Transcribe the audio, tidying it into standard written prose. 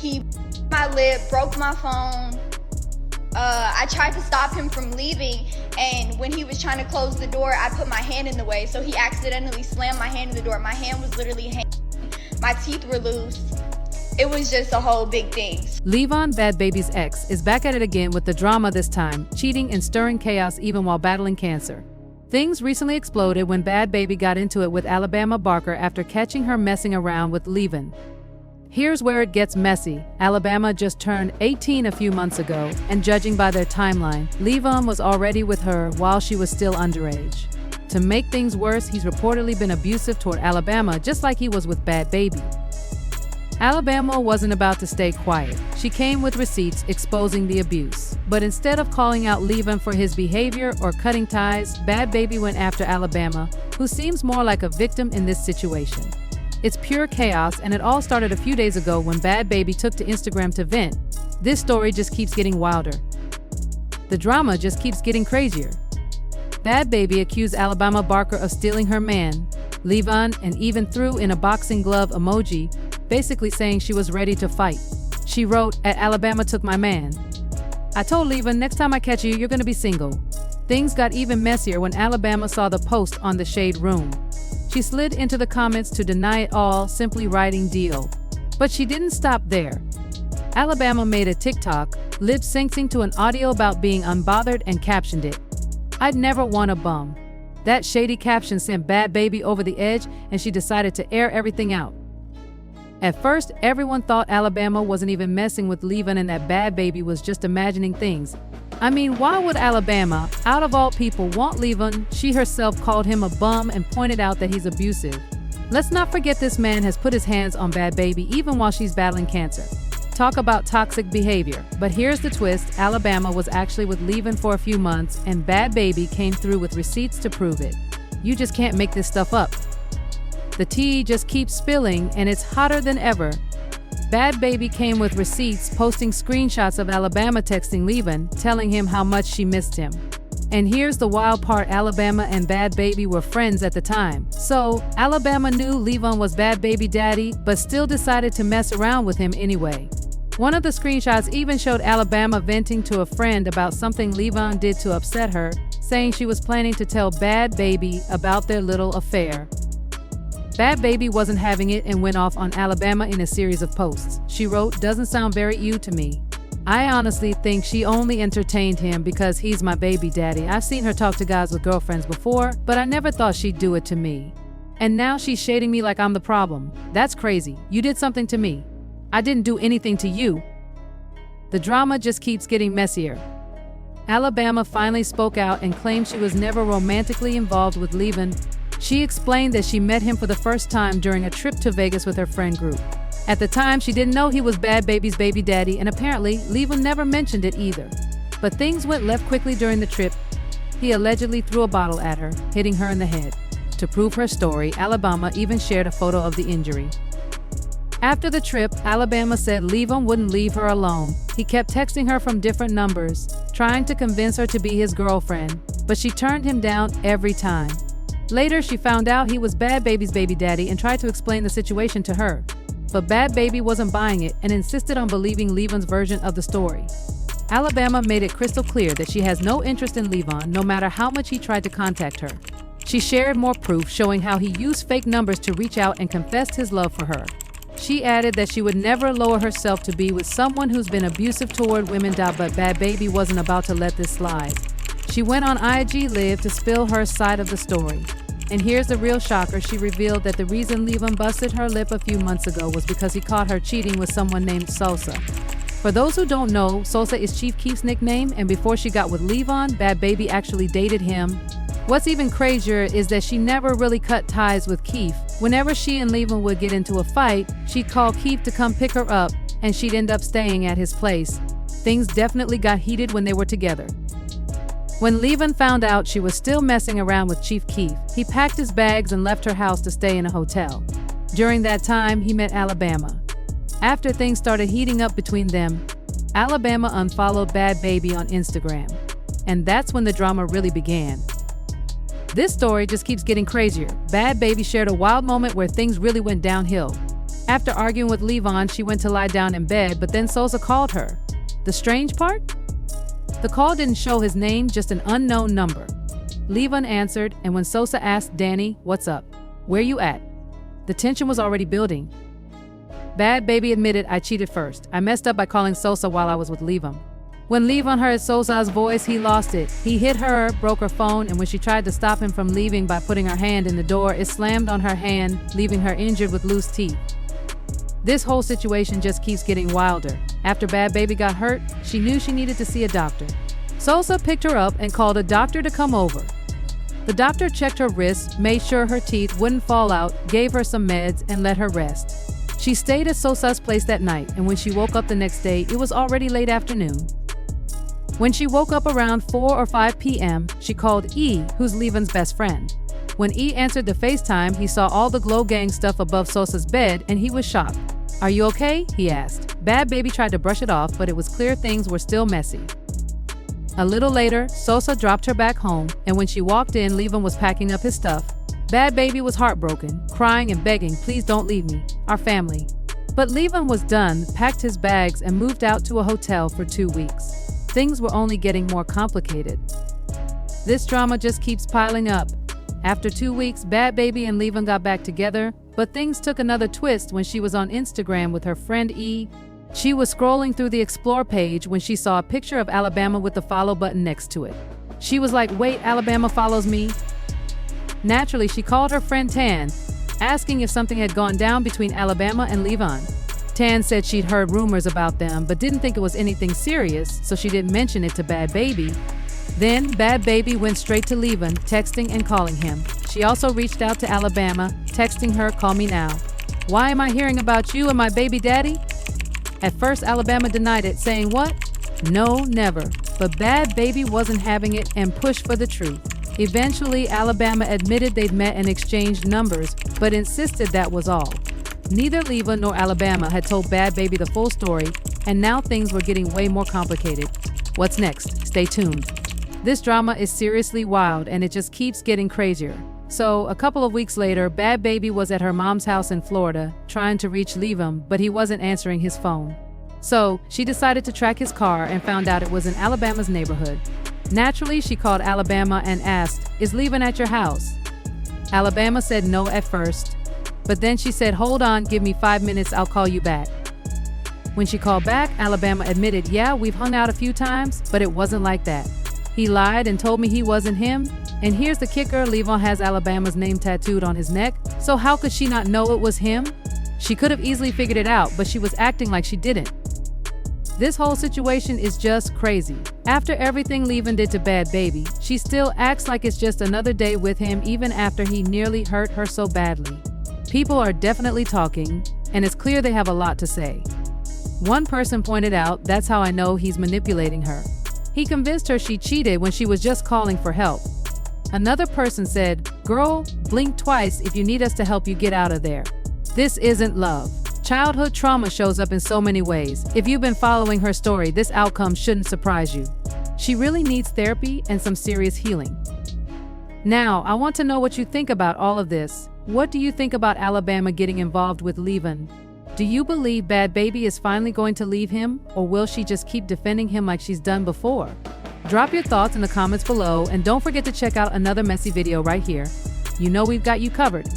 He my lip, broke my phone. I tried to stop him from leaving, and when he was trying to close the door, I put my hand in the way, so he accidentally slammed my hand in the door. My hand was literally hanging. My teeth were loose. It was just a whole big thing. Levon, Bhad Bhabie's ex, is back at it again with the drama this time, cheating and stirring chaos even while battling cancer. Things recently exploded when Bhad Bhabie got into it with Alabama Barker after catching her messing around with Levon. Here's where it gets messy. Alabama just turned 18 a few months ago, and judging by their timeline, Levon was already with her while she was still underage. To make things worse, he's reportedly been abusive toward Alabama, just like he was with Bhad Bhabie. Alabama wasn't about to stay quiet. She came with receipts exposing the abuse. But instead of calling out Levon for his behavior or cutting ties, Bhad Bhabie went after Alabama, who seems more like a victim in this situation. It's pure chaos, and it all started a few days ago when Bhad Bhabie took to Instagram to vent. This story just keeps getting wilder. The drama just keeps getting crazier. Bhad Bhabie accused Alabama Barker of stealing her man, Levon, and even threw in a boxing glove emoji, basically saying she was ready to fight. She wrote, "Alabama took my man. I told Levon, next time I catch you, you're gonna be single." Things got even messier when Alabama saw the post on the Shade Room. She slid into the comments to deny it all, simply writing "deal." But she didn't stop there. Alabama made a TikTok, lip-syncing to an audio about being unbothered, and captioned it, "I'd never want a bum." That shady caption sent Bhad Bhabie over the edge, and she decided to air everything out. At first, everyone thought Alabama wasn't even messing with Levon and that Bhad Bhabie was just imagining things. I mean, why would Alabama, out of all people, want Levon? She herself called him a bum and pointed out that he's abusive. Let's not forget this man has put his hands on Bhad Bhabie even while she's battling cancer. Talk about toxic behavior. But here's the twist, Alabama was actually with Levon for a few months, and Bhad Bhabie came through with receipts to prove it. You just can't make this stuff up. The tea just keeps spilling, and it's hotter than ever. Bhad Bhabie came with receipts, posting screenshots of Alabama texting Levon, telling him how much she missed him. And here's the wild part, Alabama and Bhad Bhabie were friends at the time. So, Alabama knew Levon was Bhad Bhabie daddy, but still decided to mess around with him anyway. One of the screenshots even showed Alabama venting to a friend about something Levon did to upset her, saying she was planning to tell Bhad Bhabie about their little affair. Bhad Bhabie wasn't having it and went off on Alabama in a series of posts. She wrote, "Doesn't sound very you to me. I honestly think she only entertained him because he's my baby daddy. I've seen her talk to guys with girlfriends before, but I never thought she'd do it to me. And now she's shading me like I'm the problem. That's crazy. You did something to me. I didn't do anything to you." The drama just keeps getting messier. Alabama finally spoke out and claimed she was never romantically involved with Levon. She explained that she met him for the first time during a trip to Vegas with her friend group. At the time, she didn't know he was Bhad Bhabie's baby daddy, and apparently, Levon never mentioned it either. But things went left quickly during the trip. He allegedly threw a bottle at her, hitting her in the head. To prove her story, Alabama even shared a photo of the injury. After the trip, Alabama said Levon wouldn't leave her alone. He kept texting her from different numbers, trying to convince her to be his girlfriend, but she turned him down every time. Later, she found out he was Bhad Bhabie's baby daddy and tried to explain the situation to her. But Bhad Bhabie wasn't buying it and insisted on believing Levon's version of the story. Alabama made it crystal clear that she has no interest in Levon, no matter how much he tried to contact her. She shared more proof showing how he used fake numbers to reach out and confessed his love for her. She added that she would never lower herself to be with someone who's been abusive toward women, but Bhad Bhabie wasn't about to let this slide. She went on IG Live to spill her side of the story. And here's the real shocker, she revealed that the reason Levon busted her lip a few months ago was because he caught her cheating with someone named Sosa. For those who don't know, Sosa is Chief Keef's nickname, and before she got with Levon, Bhad Bhabie actually dated him. What's even crazier is that she never really cut ties with Keef. Whenever she and Levon would get into a fight, she'd call Keef to come pick her up, and she'd end up staying at his place. Things definitely got heated when they were together. When Levon found out she was still messing around with Chief Keef, he packed his bags and left her house to stay in a hotel. During that time, he met Alabama. After things started heating up between them, Alabama unfollowed Bhad Bhabie on Instagram. And that's when the drama really began. This story just keeps getting crazier. Bhad Bhabie shared a wild moment where things really went downhill. After arguing with Levon, she went to lie down in bed, but then Sosa called her. The strange part? The call didn't show his name, just an unknown number. Levon answered, and when Sosa asked Danny, "What's up? Where you at?" the tension was already building. Bhad Bhabie admitted, "I cheated first. I messed up by calling Sosa while I was with Levon." When Levon heard Sosa's voice, he lost it. He hit her, broke her phone, and when she tried to stop him from leaving by putting her hand in the door, it slammed on her hand, leaving her injured with loose teeth. This whole situation just keeps getting wilder. After Bhad Bhabie got hurt, she knew she needed to see a doctor. Sosa picked her up and called a doctor to come over. The doctor checked her wrists, made sure her teeth wouldn't fall out, gave her some meds, and let her rest. She stayed at Sosa's place that night, and when she woke up the next day, it was already late afternoon. When she woke up around 4 or 5 p.m., she called E, who's Levon's best friend. When E answered the FaceTime, he saw all the Glow Gang stuff above Sosa's bed, and he was shocked. "Are you okay?" he asked. Bhad Bhabie tried to brush it off, but it was clear things were still messy. A little later, Sosa dropped her back home, and when she walked in, Levon was packing up his stuff. Bhad Bhabie was heartbroken, crying and begging, "Please don't leave me, our family." But Levon was done, packed his bags, and moved out to a hotel for 2 weeks. Things were only getting more complicated. This drama just keeps piling up. After 2 weeks, Bhad Bhabie and Levon got back together, but things took another twist when she was on Instagram with her friend E. She was scrolling through the Explore page when she saw a picture of Alabama with the follow button next to it. She was like, "Wait, Alabama follows me?" Naturally, she called her friend Tan, asking if something had gone down between Alabama and Levon. Tan said she'd heard rumors about them, but didn't think it was anything serious, so she didn't mention it to Bhad Bhabie. Then, Bhad Bhabie went straight to Levon, texting and calling him. She also reached out to Alabama, texting her, "Call me now. Why am I hearing about you and my baby daddy?" At first, Alabama denied it, saying, "What? No, never." But Bhad Bhabie wasn't having it and pushed for the truth. Eventually, Alabama admitted they'd met and exchanged numbers, but insisted that was all. Neither Levon nor Alabama had told Bhad Bhabie the full story, and now things were getting way more complicated. What's next? Stay tuned. This drama is seriously wild, and it just keeps getting crazier. So, a couple of weeks later, Bhad Bhabie was at her mom's house in Florida, trying to reach Levon, but he wasn't answering his phone. So, she decided to track his car and found out it was in Alabama's neighborhood. Naturally, she called Alabama and asked, "Is Levon at your house?" Alabama said no at first, but then she said, "Hold on, give me 5 minutes, I'll call you back." When she called back, Alabama admitted, "Yeah, we've hung out a few times, but it wasn't like that. He lied and told me he wasn't him." And here's the kicker, Levon has Alabama's name tattooed on his neck, so how could she not know it was him? She could have easily figured it out, but she was acting like she didn't. This whole situation is just crazy. After everything Levon did to Bhad Bhabie, she still acts like it's just another day with him even after he nearly hurt her so badly. People are definitely talking, and it's clear they have a lot to say. One person pointed out, "That's how I know he's manipulating her. He convinced her she cheated when she was just calling for help." Another person said, "Girl, blink twice if you need us to help you get out of there. This isn't love." Childhood trauma shows up in so many ways. If you've been following her story, this outcome shouldn't surprise you. She really needs therapy and some serious healing. Now, I want to know what you think about all of this. What do you think about Alabama getting involved with Levon? Do you believe Bhad Bhabie is finally going to leave him, or will she just keep defending him like she's done before? Drop your thoughts in the comments below, and don't forget to check out another messy video right here. You know we've got you covered.